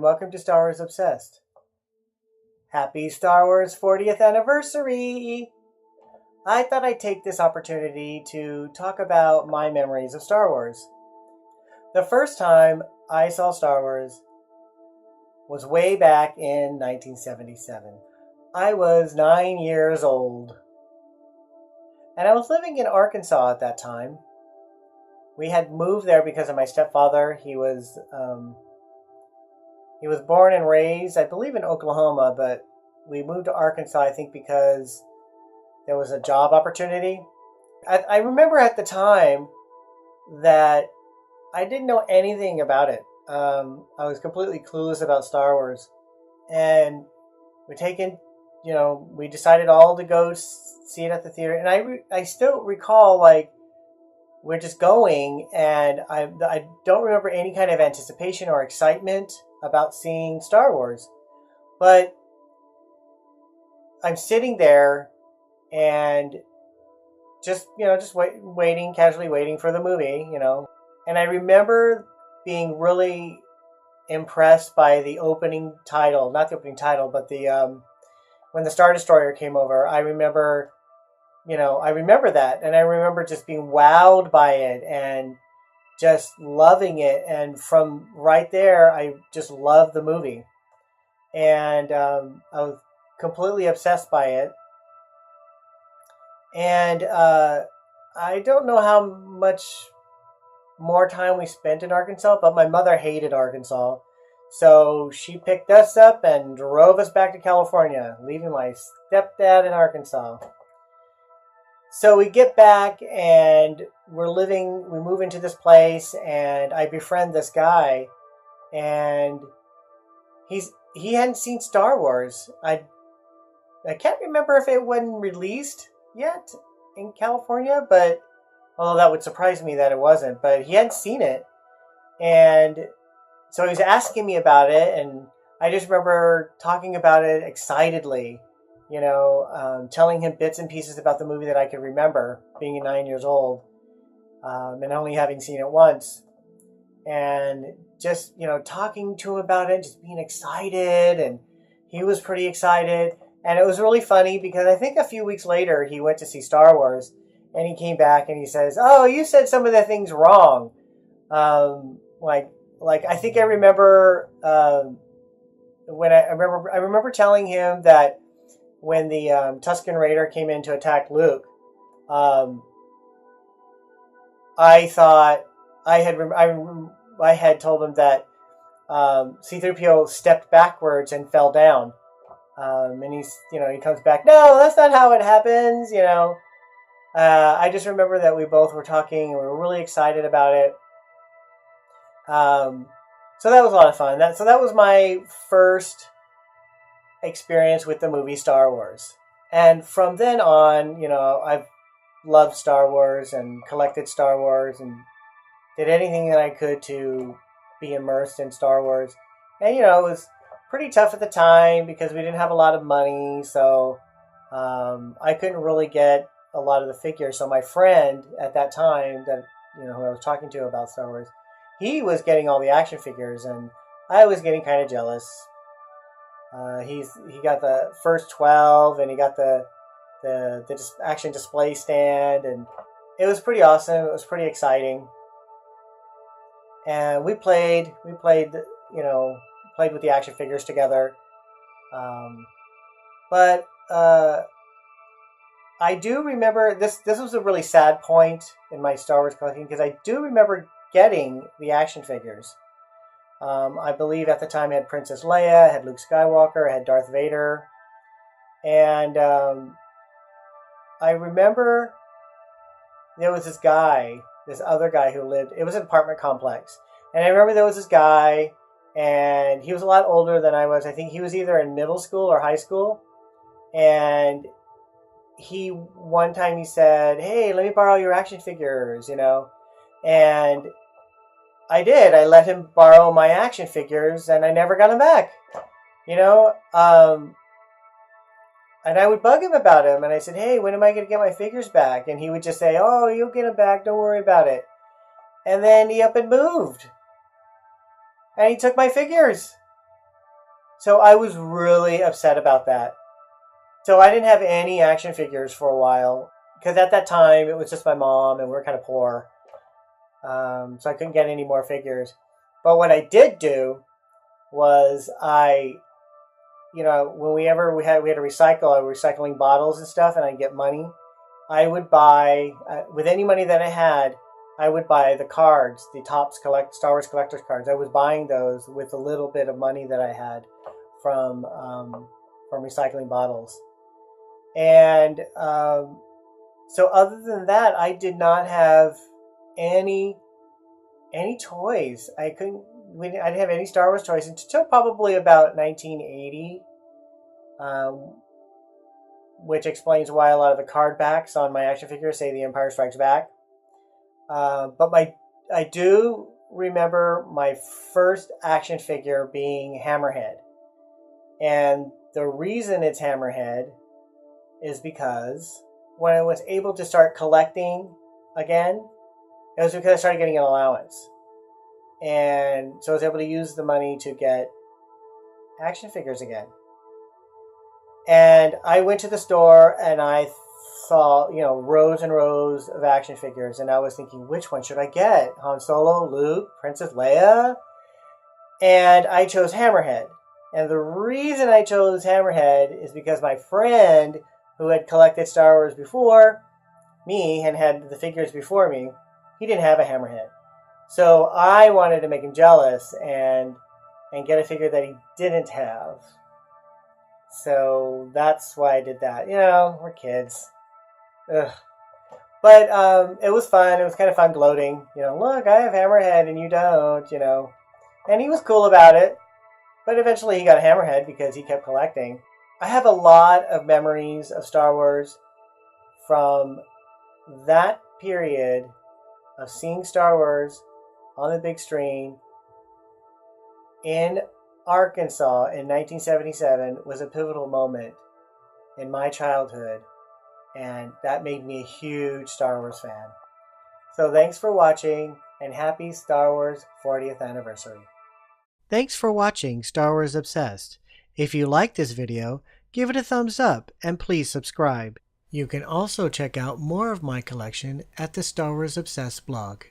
welcome to Star Wars Obsessed. Happy Star Wars 40th anniversary! I thought I'd take this opportunity to talk about my memories of Star Wars. The first time I saw Star Wars was way back in 1977. I was 9 years old. And I was living in Arkansas at that time. We had moved there because of my stepfather. He was born and raised, I believe, in Oklahoma, but we moved to Arkansas, I think, because there was a job opportunity. I remember at the time that I didn't know anything about it. I was completely clueless about Star Wars. And we decided all to go see it at the theater. And I still recall, we're just going, and I don't remember any kind of anticipation or excitement about seeing Star Wars. But I'm sitting there and just casually waiting for the movie, And I remember being really impressed by the opening title, not the opening title, but when the Star Destroyer came over. I remember that, and I remember just being wowed by it and just loving it. And from right there, I just loved the movie, and I was completely obsessed by it. And I don't know how much more time we spent in Arkansas, but my mother hated Arkansas. So she picked us up and drove us back to California, leaving my stepdad in Arkansas. So we get back and we move into this place, and I befriend this guy, and he hadn't seen Star Wars. I can't remember if it wasn't released yet in California, but although that would surprise me that it wasn't, but he hadn't seen it. And so he was asking me about it, and I just remember talking about it excitedly, telling him bits and pieces about the movie that I could remember, being 9 years old, and only having seen it once. And just, talking to him about it, just being excited, and he was pretty excited. And it was really funny because I think a few weeks later he went to see Star Wars, and he came back and he says, "Oh, you said some of the things wrong." I think I remember I remember telling him that when the Tusken Raider came in to attack Luke, I thought I had told him that C-3PO stepped backwards and fell down, and he comes back. No, that's not how it happens. I just remember that we both were talking and we were really excited about it. So that was a lot of fun. So that was my first experience with the movie Star Wars. And from then on, I've loved Star Wars and collected Star Wars and did anything that I could to be immersed in Star Wars. And, it was pretty tough at the time because we didn't have a lot of money. So I couldn't really get a lot of the figures. So my friend at that time that, who I was talking to about Star Wars, he was getting all the action figures, and I was getting kind of jealous. He got the first 12, and he got the action display stand, and it was pretty awesome. It was pretty exciting, and we played with the action figures together. But I do remember this was a really sad point in my Star Wars collecting, because I do remember getting the action figures. I believe at the time I had Princess Leia, I had Luke Skywalker, I had Darth Vader, and I remember there was this other guy who lived, it was an apartment complex, and I remember there was this guy, and he was a lot older than I was. I think he was either in middle school or high school, and one time he said, "Hey, let me borrow your action figures," and I did. I let him borrow my action figures, and I never got them back. And I would bug him about him, and I said, "Hey, when am I going to get my figures back?" And he would just say, "Oh, you'll get them back. Don't worry about it." And then he up and moved, and he took my figures. So I was really upset about that. So I didn't have any action figures for a while because at that time it was just my mom and we were kind of poor. So I couldn't get any more figures. But what I did do was when we had to recycle, I was recycling bottles and stuff, and I'd get money. I would buy with any money that I had, I would buy the cards, the Topps Star Wars collector's cards. I was buying those with a little bit of money that I had from recycling bottles. And so other than that, I did not have any toys. I didn't have any Star Wars toys until probably about 1980, which explains why a lot of the card backs on my action figures say The Empire Strikes Back. But I do remember my first action figure being Hammerhead. And the reason it's Hammerhead is because when I was able to start collecting again, it was because I started getting an allowance. And so I was able to use the money to get action figures again. And I went to the store and I saw, rows and rows of action figures. And I was thinking, which one should I get? Han Solo, Luke, Princess Leia? And I chose Hammerhead. And the reason I chose Hammerhead is because my friend who had collected Star Wars before me and had the figures before me, he didn't have a Hammerhead. So I wanted to make him jealous and get a figure that he didn't have. So that's why I did that. We're kids. Ugh. But it was fun. It was kind of fun gloating. Look, I have Hammerhead and you don't, And he was cool about it. But eventually he got a Hammerhead because he kept collecting. I have a lot of memories of Star Wars from that period of seeing Star Wars on the big screen in Arkansas in 1977 was a pivotal moment in my childhood, and that made me a huge Star Wars fan. So thanks for watching, and happy Star Wars 40th anniversary. Thanks for watching Star Wars Obsessed. If you liked this video, give it a thumbs up and please subscribe. You can also check out more of my collection at the Star Wars Obsessed blog.